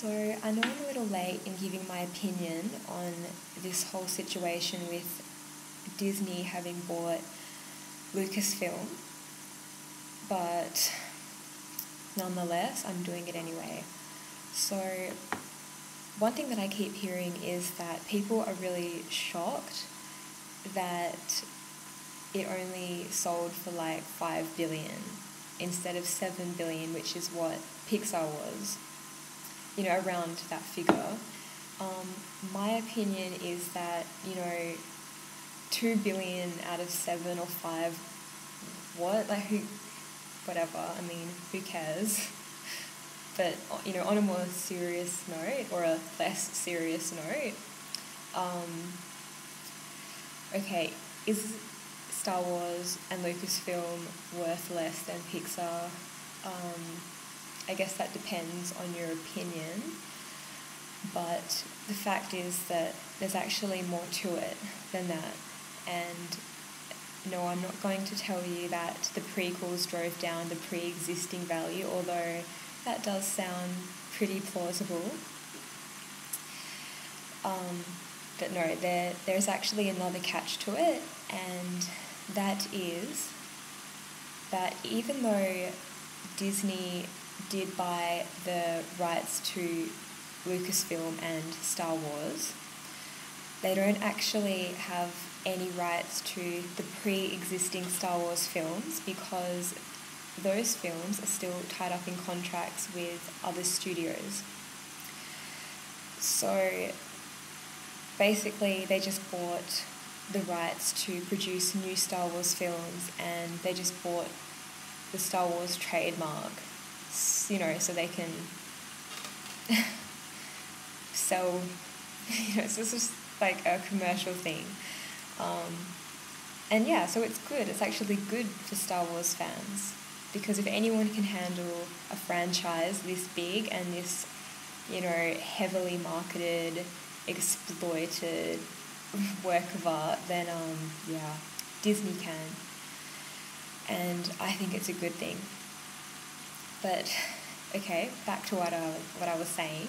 So I know I'm a little late in giving my opinion on this whole situation with Disney having bought Lucasfilm, but nonetheless, I'm doing it anyway. So one thing that I keep hearing is that people are really shocked that it only sold for like 5 billion instead of 7 billion, which is what Pixar was, around that figure. My opinion is that, 2 billion out of 7 or 5, whatever, who cares? But, on a more serious note, or a less serious note, okay, is Star Wars and Lucasfilm worth less than Pixar? I guess that depends on your opinion, but the fact is that there's actually more to it than that. And no, I'm not going to tell you that the prequels drove down the pre-existing value, although that does sound pretty plausible. But no, there's actually another catch to it, and that is that even though Disney did buy the rights to Lucasfilm and Star Wars, they don't actually have any rights to the pre-existing Star Wars films because those films are still tied up in contracts with other studios. So basically they just bought the rights to produce new Star Wars films, and they just bought the Star Wars trademark, so they can sell, so it's just like a commercial thing. And yeah, so it's good. It's actually good for Star Wars fans, because if anyone can handle a franchise this big and this, heavily marketed, exploited work of art, then Disney can. And I think it's a good thing. But okay, back to what I was saying.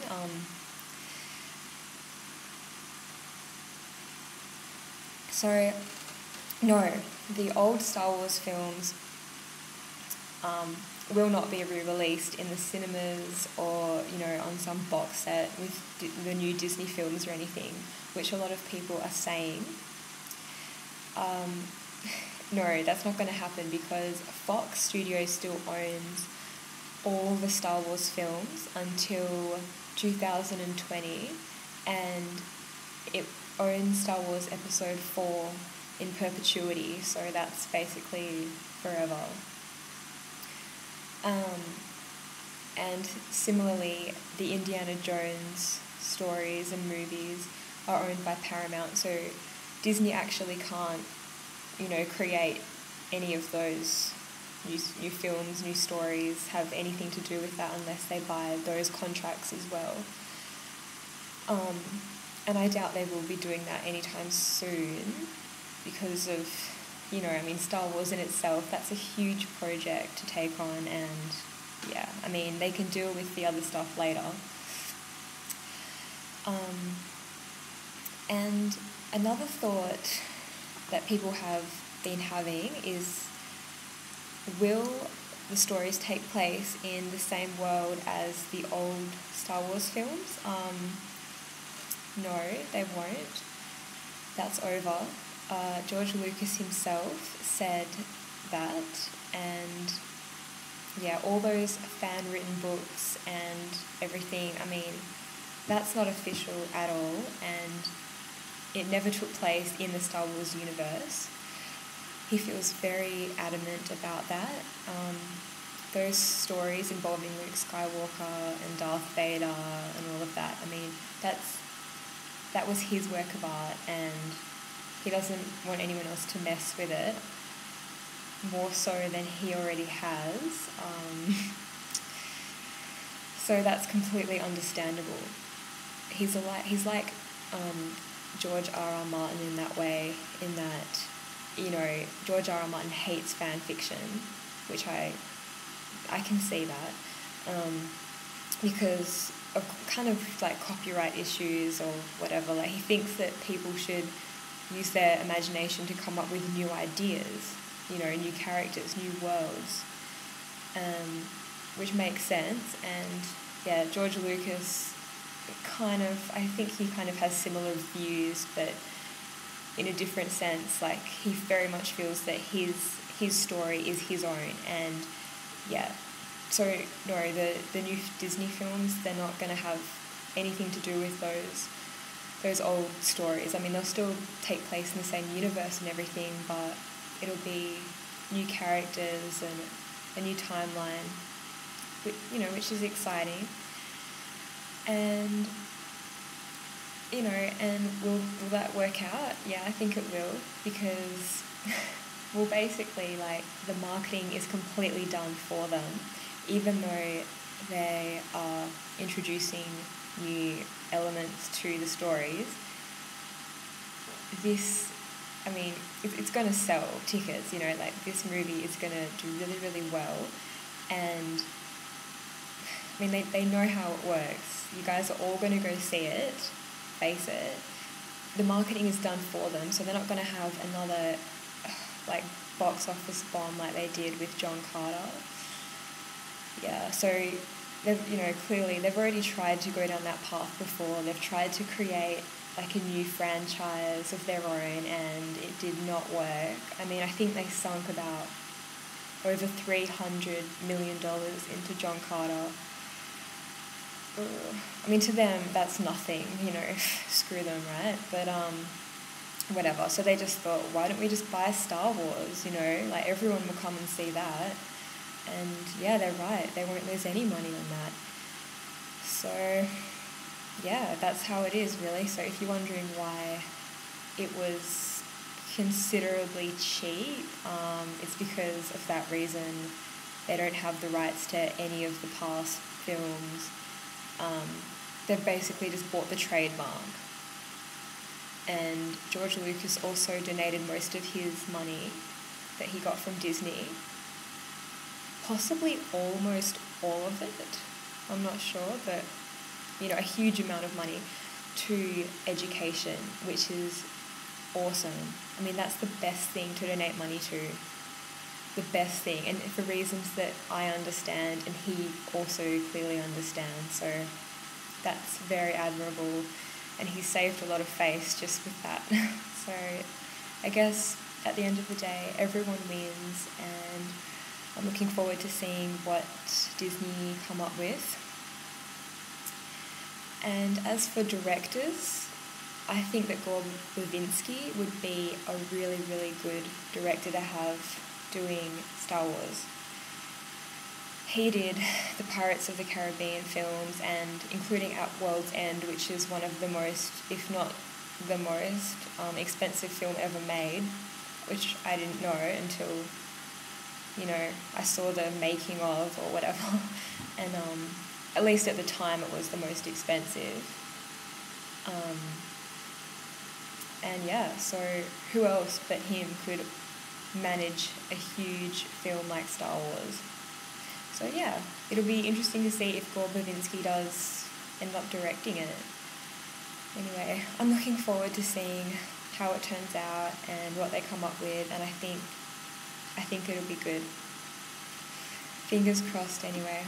So no, the old Star Wars films will not be re-released in the cinemas or, on some box set with the new Disney films or anything, which a lot of people are saying. No, that's not going to happen because Fox Studios still owns all the Star Wars films until 2020, and it owns Star Wars Episode 4 in perpetuity, so that's basically forever. And similarly, the Indiana Jones stories and movies are owned by Paramount, so Disney actually can't, create any of those new films, new stories, have anything to do with that unless they buy those contracts as well. And I doubt they will be doing that anytime soon because of, Star Wars in itself, that's a huge project to take on, and yeah, they can deal with the other stuff later. And another thought that people have been having is, will the stories take place in the same world as the old Star Wars films? No, they won't. That's over. George Lucas himself said that, and yeah, all those fan-written books and everything, that's not official at all, and it never took place in the Star Wars universe. He feels very adamant about that. Those stories involving Luke Skywalker and Darth Vader and all of that, that was his work of art, and he doesn't want anyone else to mess with it more so than he already has. So that's completely understandable. He's like George R.R. Martin in that way, in that, George R.R. Martin hates fan fiction, which I can see that. because of kind of like copyright issues or whatever. Like he thinks that people should use their imagination to come up with new ideas, you know, new characters, new worlds, which makes sense. And yeah, George Lucas I think he kind of has similar views, but in a different sense. Like he very much feels that his story is his own, and yeah. So no, the new Disney films, they're not going to have anything to do with those old stories. I mean, they'll still take place in the same universe and everything, but it'll be new characters and a new timeline, which is exciting. And and will that work out? Yeah, I think it will, because well, basically, like, the marketing is completely done for them, even though they are introducing new elements to the stories. It's going to sell tickets, like this movie is going to do really, really well. And I mean, they know how it works. You guys are all going to go see it, face it. The marketing is done for them, so they're not going to have another like box office bomb like they did with John Carter. Yeah, so clearly they've already tried to go down that path before. They've tried to create like a new franchise of their own, and it did not work. I mean, I think they sunk about over $300 million into John Carter. I mean, to them, that's nothing, screw them, right? But, whatever. So they just thought, why don't we just buy Star Wars, like everyone will come and see that. And yeah, they're right. They won't lose any money on that. So, yeah, that's how it is, really. So if you're wondering why it was considerably cheap, it's because of that reason. They don't have the rights to any of the past films. They've basically just bought the trademark. And George Lucas also donated most of his money that he got from Disney, possibly almost all of it, I'm not sure, but a huge amount of money to education, which is awesome. I mean, that's the best thing to donate money to, the best thing, and for reasons that I understand and he also clearly understands. So that's very admirable, and he saved a lot of face just with that. So I guess at the end of the day, everyone wins, and I'm looking forward to seeing what Disney come up with. And as for directors, I think that Gore Verbinski would be a really, really good director to have doing Star Wars. He did the Pirates of the Caribbean films, and including At World's End, which is one of the most, if not the most, expensive film ever made, which I didn't know until, I saw the making of or whatever. And at least at the time it was the most expensive. And yeah, so who else but him could manage a huge film like Star Wars? So yeah, it'll be interesting to see if Gore Verbinski does end up directing it. Anyway, I'm looking forward to seeing how it turns out and what they come up with, and I think it'll be good. Fingers crossed anyway.